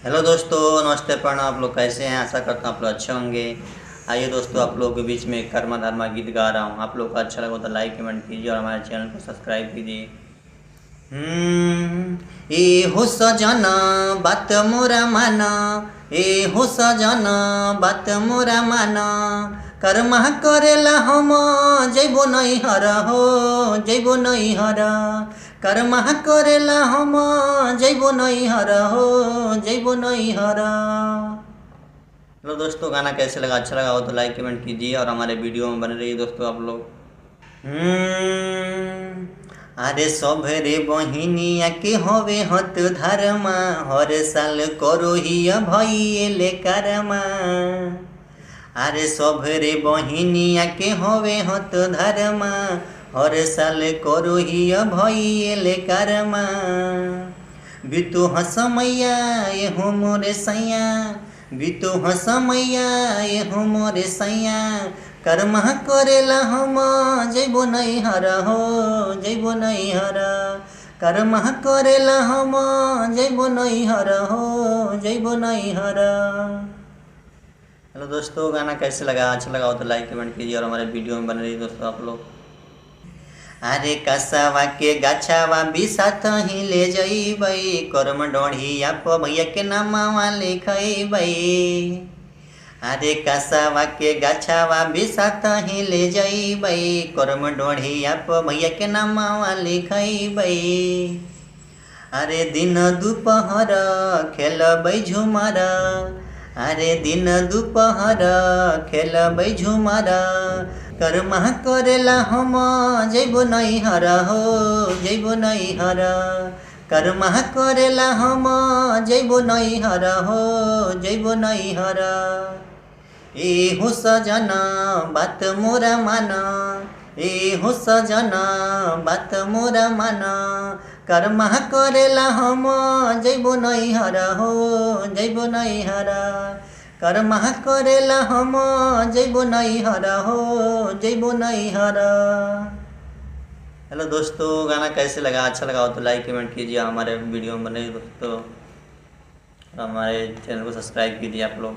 Hello दोस्तों, नमस्ते, प्रणाम। आप लोग कैसे हैं? आशा करता हूँ आप लोग अच्छे होंगे। आइए दोस्तों, आप लोगों के बीच में कर्मा धर्मा गीत गा रहा हूँ। आप लोग को अच्छा लगा तो लाइक कमेंट कीजिए और हमारे चैनल को सब्सक्राइब कीजिए। ए हो सजना बात मोरा माना, ए हो सजना बात मोरा माना, कर्मा करेला हम जैबो नहीं हर हो, जैबो नहीं हर, कर्मा करेला हम जैबो नहीं हर हो, जैबो नहीं हर। हेलो दोस्तों, गाना कैसे लगा? अच्छा लगा हो तो लाइक कमेंट कीजिए और हमारे वीडियो में बने रहिए दोस्तों आप लोग। अरे सभरे बहिनिया के हवे हत धर्मा, हर साल करो ही भइले करमा। अरे सभरे बहिनिया के हवे हत धर्मा, हर साल करो ही भइले करमा। बितु हसमैया ये हो मोरे सैया, बितु हसमैया ये हो मोरे सैया, कर्मा करेला हम जैबो नहीं हर हो, जैबो नहीं हर, कर्मा करेला हम जैबो नहीं हर हो, जैबो नहीं हर। हेलो दोस्तों, गाना कैसे लगा? अच्छा लगा हो तो लाइक कमेंट कीजिए और हमारे वीडियो में बने रहिए दोस्तों आप लोग। अरे कसवा के गछवा बिसात ही ले जइबै, कर्म डोढ़िया प भैया के नामवा लिखबै। अरे कसवा के गछवा बिसात ही ले जइबै, कर्म डोढ़िया प भैया के नामवा लिखबै। अरे दिन दुपहर खेलबै झुमर, अरे दिन दुपहर खेलबै झुमर, कर्मा करेला हम जैबो नहीं हर हो, जैबो नहीं हर, कर्मा करेला हम जैबो नहीं हर हो, जैबो नहीं हर। ए हो सजना बात मोरा माना, ए हो सजना बात मोरा माना, कर्मा करेला हम जैबो नहीं हर हो, जैबो नहीं हर, कर्मा करेला हम जैबो नहीं हर हो, जैबो नहीं हर। हेलो दोस्तों, गाना कैसे लगा? अच्छा लगा हो तो लाइक कमेंट कीजिए, हमारे वीडियो में बने दोस्तों, और हमारे चैनल को सब्सक्राइब कीजिए आप लोग।